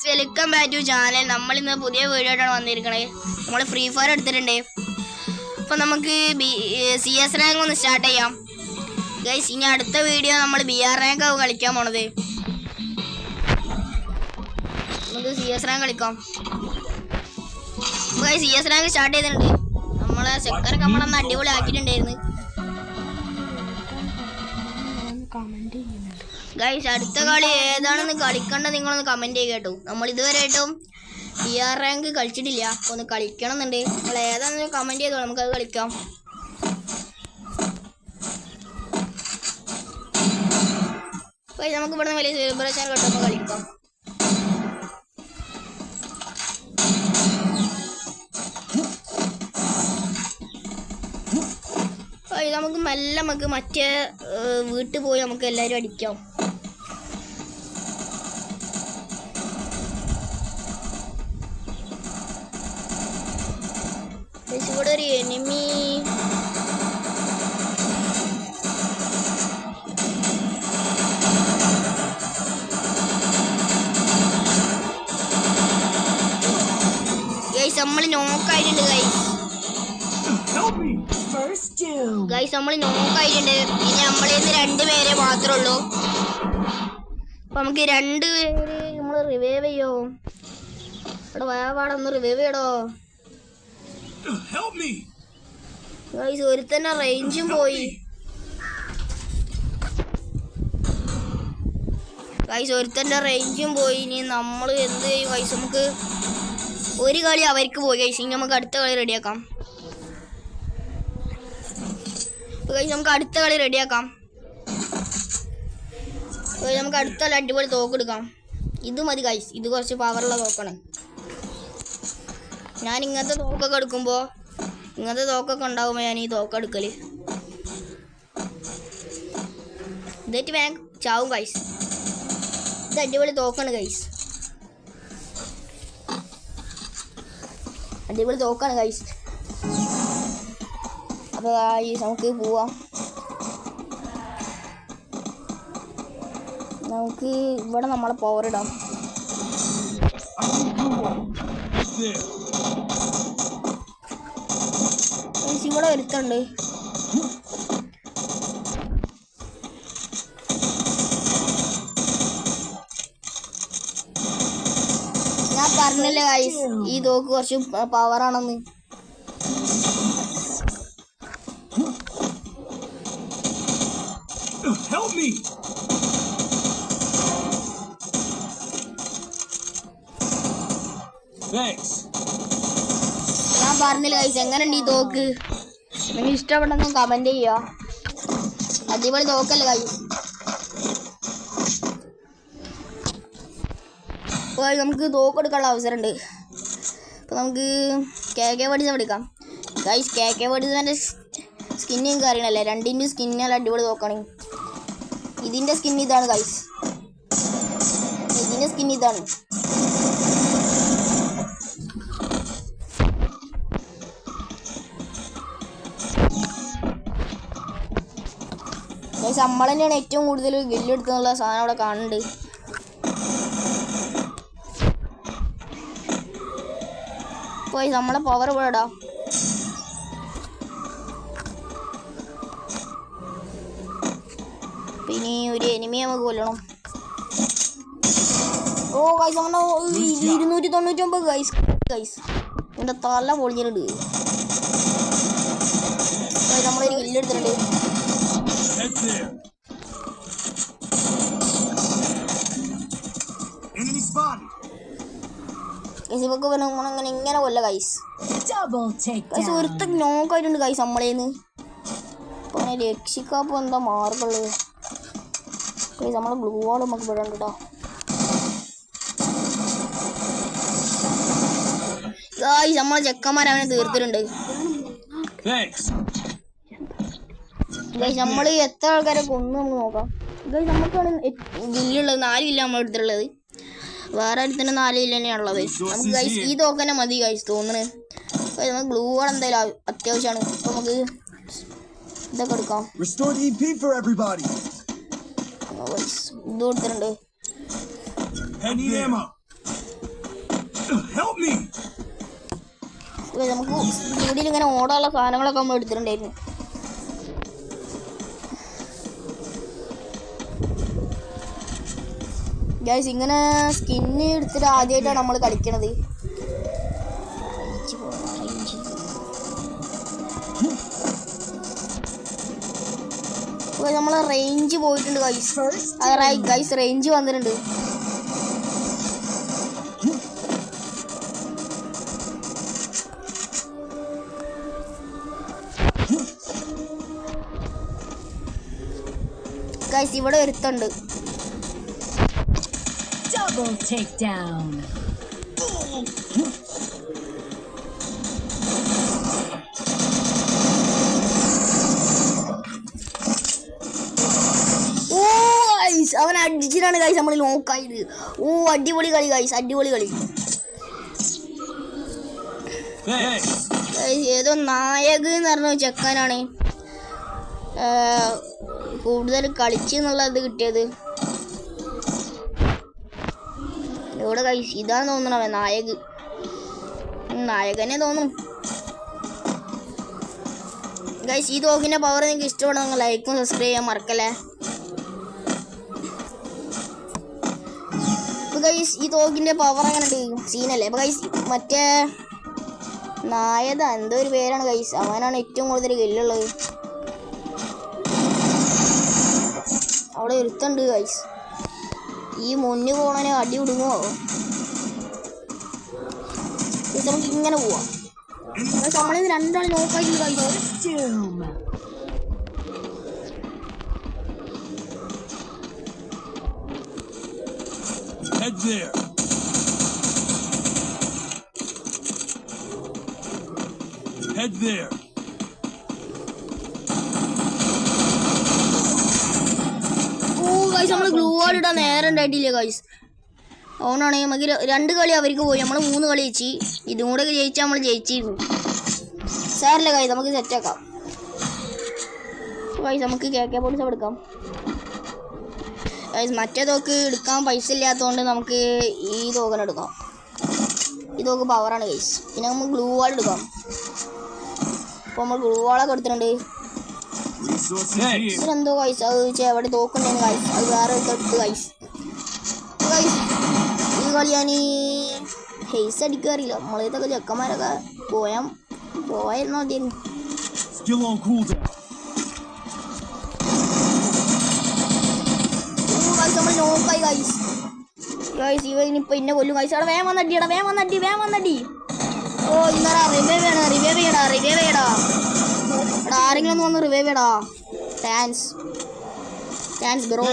Welcome back to channel. നമ്മളിന്ന് പുതിയ video ആയിട്ടാണ് വന്നിരിക്കണത്. നമ്മൾ ഫ്രീ ഫയർ എടുത്തിട്ടുണ്ട്. അപ്പോൾ നമുക്ക് CS റാങ്ക് ഒന്ന് സ്റ്റാർട്ട് ചെയ്യാം ഗൈസ്. ഇനി അടുത്ത വീഡിയോ നമ്മൾ BR റാങ്ക് ആവും കളിക്കാൻ പോണത്. നമുക്ക് CS റാങ്ക് കളിക്കാം. അപ്പോൾ CS റാങ്ക് സ്റ്റാർട്ട് ചെയ്തിട്ടുണ്ട്. നമ്മളെ സെക്കൻഡ് നമ്മളൊന്ന് അടിപൊളി ആക്കിയിട്ടുണ്ടായിരുന്നു ഗൈസ്. അടുത്ത കളി ഏതാണെന്ന് കളിക്കേണ്ടത് നിങ്ങളൊന്ന് കമൻറ്റ് ചെയ്യുക കേട്ടോ. നമ്മൾ ഇതുവരെയായിട്ടും BR റാങ്ക് കളിച്ചിട്ടില്ല. അപ്പോൾ ഒന്ന് കളിക്കണം എന്നുണ്ട്. നമ്മൾ ഏതാണെന്ന് കമൻറ്റ് ചെയ്തോ, നമുക്കത് കളിക്കാം. നമുക്ക് ഇവിടുന്ന് വലിയ സെലിബ്രേഷൻ കിട്ടുമ്പോൾ കളിക്കാം. നമുക്ക് മെല്ലെ നമുക്ക് മറ്റേ വീട്ടിൽ പോയി നമുക്ക് എല്ലാവരും അടിക്കാം. ഇവിടെ ഒരു എനിമി ഗൈസ്. നമ്മൾ നോക്കായിട്ടുണ്ട് ഗൈസ്. നമ്മൾ നോക്കായിട്ടുണ്ട്. ഇനി നമ്മളിൽ നിന്ന് 2 പേരെ മാത്രമേ ഉള്ളൂ. അപ്പൊ നമുക്ക് 2 പേര് നമ്മൾ റിവൈവ് ചെയ്യോ. ഇവിടെ വേവാടൊന്ന് റിവൈവ് ചെയ്യടോ ഗൈസ്. ഒരുത്തന്നെ റേഞ്ചും പോയി ഗൈസ്. ഒരുത്തൻ്റെ റേഞ്ചും പോയി. ഇനി നമ്മൾ എന്ത് ചെയ്യും ഗൈസ്? നമുക്ക് ഒരു കളി അവർക്ക് പോയി ഗൈസ്. ഇനി നമുക്ക് അടുത്ത കളി റെഡിയാക്കാം ഗൈസ്. നമുക്ക് അടുത്ത കളി റെഡിയാക്കാം. നമുക്ക് അടുത്ത കളി അടിപൊളി തോക്കെടുക്കാം. ഇത് മതി ഗൈസ്. ഇത് കുറച്ച് പവറുള്ള തോക്കാണ്. ഞാൻ ഇങ്ങനത്തെ തോക്കൊക്കെ എടുക്കുമ്പോൾ ഇങ്ങനത്തെ തോക്കൊക്കെ ഉണ്ടാകുമ്പോൾ ഞാൻ ഈ തോക്ക് എടുക്കല്. ഇതേറ്റ് വേഗം ചാവും ഗൈസ്. ഇത് അടിപൊളി തോക്കാണ് ഗൈസ്. അടിപൊളി തോക്കാണ് ഗൈസ്. അപ്പോൾ നമുക്ക് പോവാം. നമുക്ക് ഇവിടെ നമ്മളെ പവർ ഇടാം. ഇവിടെ ഒരുത്തുണ്ട്. ഞാൻ പറഞ്ഞില്ല ഗൈസ് ഈ തോക്ക് കുറച്ച് പവറാണെന്ന്. ഞാൻ പറഞ്ഞില്ല ഗൈസ്. എങ്ങനെയുണ്ട് ഈ തോക്ക്? നിങ്ങൾ ഇഷ്ടപ്പെട്ടെന്ന് കമന്റ് ചെയ്യുക. അടിപൊളി തോക്കല്ലേ ഗൈസ്. അപ്പോൾ നമുക്ക് തോക്ക് എടുക്കാനുള്ള അവസരമുണ്ട്. അപ്പോൾ നമുക്ക് KK പഠിച്ച പഠിക്കാം ഗൈസ്. KK പഠിച്ചതിൻ്റെ സ്കിന്ന് നിങ്ങൾക്ക് അറിയണല്ലേ. 2ൻ്റെ സ്കിന്നല്ല അടിപൊളി തോക്കാണ്. ഇതിൻ്റെ സ്കിൻ ഇതാണ് ഗൈസ്. ഇതിൻ്റെ സ്കിൻ ഇതാണ്. നമ്മൾ തന്നെയാണ് ഏറ്റവും കൂടുതൽ ഗില്ലെടുത്തുള്ള സാധനം അവിടെ കാണുന്നുണ്ട്. പോയി നമ്മളെ പവർ പോടാ. പിന്നെ ഒരു എനിമിയെ നമുക്ക് കൊല്ലണം. ഓ ഗൈസ്, നമ്മളെ 299 ഗൈസ്. ഗൈസ് എൻ്റെ തല പൊളിഞ്ഞിട്ടുണ്ട്. നമ്മളൊരു ഗില്ലെടുത്തിട്ടുണ്ട്. ഇങ്ങനെ കൊല്ല ഗൈസ്. ഗൈസ് ഒരുത്ത നോക്കായിട്ടുണ്ട് ഗൈസ് നമ്മളേന്ന്. അപ്പൊ അങ്ങനെ രക്ഷിക്കാപ്പോ എന്താ മാർഗുള്ളത് ഗൈസ്? നമ്മളെ ബ്ലൂ വാൾ നമുക്ക് വിടണ്ട കേട്ടോ ഗൈസ്. നമ്മളെ ചെക്കന്മാർ അവനെ തീർത്തിട്ടുണ്ട് ഗൈസ്. നമ്മൾ എത്ര ആൾക്കാരെ കൊന്നു നമുക്ക് നോക്കാം ഗൈസ്. നമുക്കാണ് ഗില്ലുള്ളത് 4 ഗില്ല നമ്മൾ എടുത്തിട്ടുള്ളത്. വേറെ അടുത്തന്നെ 4 ഗില്ല തന്നെയാണുള്ളത്. നമുക്ക് ഗൈസ് ഈ തോക്കന്നെ മതി ഗൈസ് തോന്നുന്നത്. നമുക്ക് ഗ്ലൂ വാൾ എന്തായാലും അത്യാവശ്യമാണ്. അപ്പോൾ നമുക്ക് ഇതൊക്കെ എടുക്കാം. ഇത് കൊടുത്തിട്ടുണ്ട്. നമുക്ക് സ്പീഡിൽ ഇങ്ങനെ ഓടാനുള്ള സാധനങ്ങളൊക്കെ നമ്മൾ എടുത്തിട്ടുണ്ടായിരുന്നു. ഗൈസ് ഇങ്ങനെ സ്കിന്ന് എടുത്തിട്ട് ആദ്യമായിട്ടാണ് നമ്മൾ കളിക്കണത്. നമ്മളെ റേഞ്ച് പോയിട്ടുണ്ട് ഗൈസ് റേഞ്ച് വന്നിട്ടുണ്ട്. ഗൈസ് ഇവിടെ ഒരുത്തുണ്ട്. Double takedown. അവൻ അടിച്ചിട്ടാണ് ഗൈസ് നമ്മൾ നോക്കായത്. അടിപൊളി കളി ഗൈസ്, അടിപൊളി കളി. ഏതോ നായക് എന്ന് പറഞ്ഞ ചെക്കാനാണ് കൂടുതൽ കളിച്ചെന്നുള്ളത് കിട്ടിയത്. ഇവിടെ ഗൈസ് ഇതാണ് തോന്നണവൻ നായകനെ തോന്നുന്നു. ഗൈസ് ഈ തോക്കിന്റെ പവർ നിങ്ങൾക്ക് ഇഷ്ടപ്പെടുന്ന ലൈക്കും സബ്സ്ക്രൈബ് ചെയ്യാൻ മറക്കല്ലേ. ഗൈസ് ഈ തോക്കിന്റെ പവർ അങ്ങനെ സീനല്ലേ. അപ്പൊ ഗൈസ് മറ്റേ നായക എന്തോ ഒരു പേരാണ് ഗൈസ്, അവനാണ് ഏറ്റവും കൂടുതൽ കില്ലുള്ളത്. അവിടെ ഒരുത്തുണ്ട് ഗൈസ്. ഈ മുന്നിൽ പോണനെ അടി വിടുമോ? നമുക്ക് ഇങ്ങനെ പോവാം. നമ്മളിത് രണ്ടാളി നോക്കായില്ല guys. Head there. Head there. Guys നമ്മൾ ഗ്ലൂ വാൾ ഇടാൻ നേരം ഉണ്ടായിട്ടില്ല ഗൈസ്. അതുകൊണ്ടാണെങ്കിൽ നമുക്ക് 2 കളി അവർക്ക് പോയി, നമ്മൾ 3 കളി ജയിച്ചു. ഇതും കൂടെ ജയിച്ചാൽ നമ്മൾ ജയിച്ചിരുന്നു. സാറില്ല ഗൈസ്, നമുക്ക് സെറ്റാക്കാം ഗൈസ്. നമുക്ക് KK പോലീസ് എടുക്കാം ഗൈസ്. മറ്റേ തോക്ക് എടുക്കാൻ പൈസ ഇല്ലാത്തതുകൊണ്ട് നമുക്ക് ഈ തോക്കനെ എടുക്കാം. ഈ തോക്ക് പവറാണ് ഗൈസ്. പിന്നെ നമുക്ക് ഗ്ലൂ വാൾ എടുക്കാം. അപ്പോൾ നമ്മൾ ഗ്ലൂ വാളൊക്കെ എടുത്തിട്ടുണ്ട്. ഇതിനെന്തോ ഗൈസ് അത് എവിടെ തോക്കുന്നുണ്ടെങ്കിൽ ഗൈസ് അത് വേറെ എടുത്ത് ഗൈസ്. ഈ കളി ഞാൻ ഹെയ്സ് അടിക്കാറില്ല. നമ്മളിതൊക്കെ ചെക്കന്മാരൊക്കെ പോയായിരുന്നോ മതിയായിരുന്നു. നമ്മൾ നോക്കായി ഗൈസ്. ഇവനിപ്പോ ഇന്നെ കൊല്ലും ഗൈസ്. അവിടെ വേഗം വന്നടി. ഓ ഇന്നടാ റിവൈവ് ചെയ്യടാ. എടാ ആരെങ്കിലും ഒന്ന് വന്ന് റിവൈവ് ചെയ്യടാ. Thanks bro.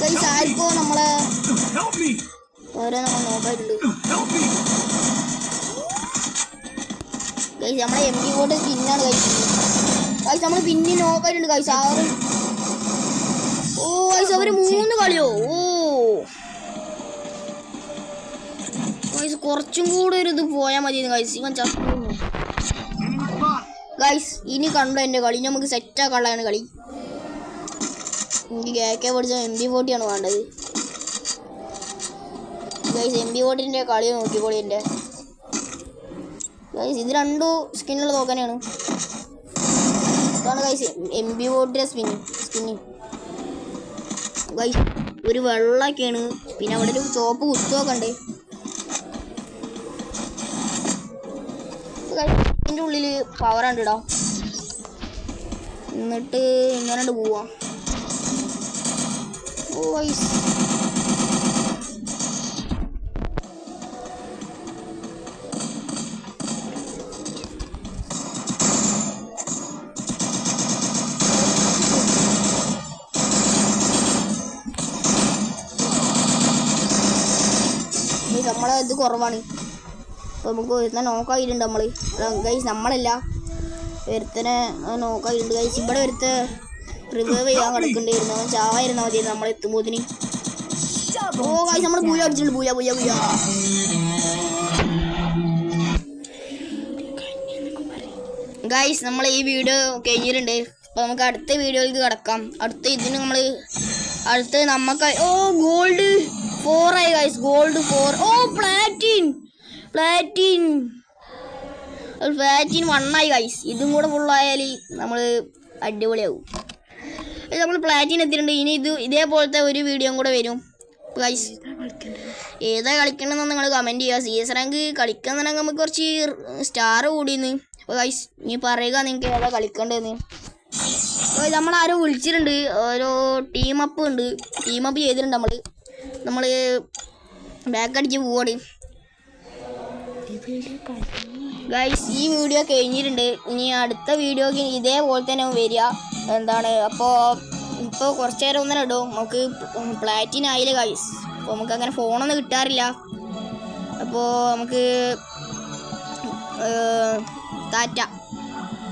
ഗൈസ് ആർക്കോ നമ്മളെ ഓരോ നമ്മൾ നോക്കായിട്ടുണ്ട് ഗൈസ്. നമ്മളെ MD ബോട്ട് സ്കിന്നാണ് ഗൈസ്. നമ്മൾ പിന്നെ നോക്കായിട്ടുണ്ട് ഗൈസ്. ഗൈസ് അവര് 3 കളിയോ. ഗൈസ് കുറച്ചും കൂടെ ഒരു ഇത് പോയാൽ മതി ഗൈസ്. ഇവൻ ചത്തു ഗൈസ്. ഇനി കണ്ടോ എൻ്റെ കളി, നമുക്ക് സെറ്റാക്കാനുള്ളതാണ് കളി. എനിക്ക് KK പഠിച്ച MB40 ആണ് വേണ്ടത് ഗൈസ്. MB40ൻ്റെ കളി നോക്കിക്കോളി എൻ്റെ ഗൈസ്. ഇത് 2 സ്കിന്നുള്ള തോക്കാനാണ്. ഇതാണ് ഗൈസ് MB40 സ്കിന്ന് ഗൈസ്. ഒരു വെള്ളമൊക്കെയാണ്. പിന്നെ അവിടെ ഒരു ചോപ്പ് കുത്തുമൊക്കെ ഉണ്ട്. ഇതിൻ്റെ ഉള്ളിൽ പവറുണ്ട് ഇടാം. എന്നിട്ട് ഇങ്ങനെ പോവാം. ഗൈസ് നമ്മളെ ഇത് കുറവാണ്. അപ്പോൾ നമുക്ക് ഒരുത്തനെ നോക്കായിട്ടുണ്ട് നമ്മൾ ഗൈസ്. നമ്മളല്ല ഒരുത്തനെ നോക്കായിട്ടുണ്ട് ഗൈസ്. ഇവിടെ ഒരുത്ത റിവൈവ് ചെയ്യാൻ കിടക്കണ്ടായിരുന്നു. അവൻ ചാവായിരുന്നാൽ മതിയായിരുന്നു നമ്മൾ എത്തുമ്പോത്തിന്. ഗൈസ് നമ്മൾ പൂയ അടിച്ചിട്ടുണ്ട്. പൂയ ഗൈസ് നമ്മൾ ഈ വീഡിയോ കഴിഞ്ഞിട്ടുണ്ട്. അപ്പോൾ നമുക്ക് അടുത്ത വീഡിയോയിലേക്ക് കിടക്കാം. അടുത്ത ഇതിന് നമ്മൾ നമുക്ക് ഗോൾഡ് 4 ആയി ഗൈസ്. ഗോൾഡ് 4. ഓ പ്ലാറ്റിൻ 1 ആയി ഗൈസ്. ഇതും കൂടെ ഫുള്ളായാൽ നമ്മൾ അടിപൊളിയാവും. നമ്മൾ പ്ലാറ്റിൻ എത്തിയിട്ടുണ്ട്. ഇനി ഇതേപോലത്തെ ഒരു വീഡിയോ കൂടെ വരും ഗൈസ്. ഏതാ കളിക്കണമെന്ന് നിങ്ങൾ കമൻറ്റ് ചെയ്യുക. CS റാങ്ക് കളിക്കാന്നുണ്ടെങ്കിൽ നമുക്ക് കുറച്ച് സ്റ്റാർ കൂടിയെന്ന്. അപ്പോൾ ഗൈസ് ഇനി പറയുക നിങ്ങൾക്ക് ഏതാ കളിക്കേണ്ടതെന്ന്. അപ്പോൾ നമ്മളാരോ വിളിച്ചിട്ടുണ്ട്. ഓരോ ടീമപ്പ് ചെയ്തിട്ടുണ്ട്. നമ്മൾ ബാക്ക് അടിച്ച് പോവാണ് ഗൈസ്. ഈ വീഡിയോ കഴിഞ്ഞിട്ടുണ്ട്. ഇനി അടുത്ത വീഡിയോക്ക് ഇതേപോലെ തന്നെ വരിക. ഇപ്പോൾ കുറച്ച് നേരം ഒന്നും ഇടും. നമുക്ക് പ്ലാറ്റിൻ ആയില്ല ഗൈസ്. അപ്പോൾ നമുക്ക് അങ്ങനെ ഫോണൊന്നും കിട്ടാറില്ല. അപ്പോൾ നമുക്ക് ടാറ്റ.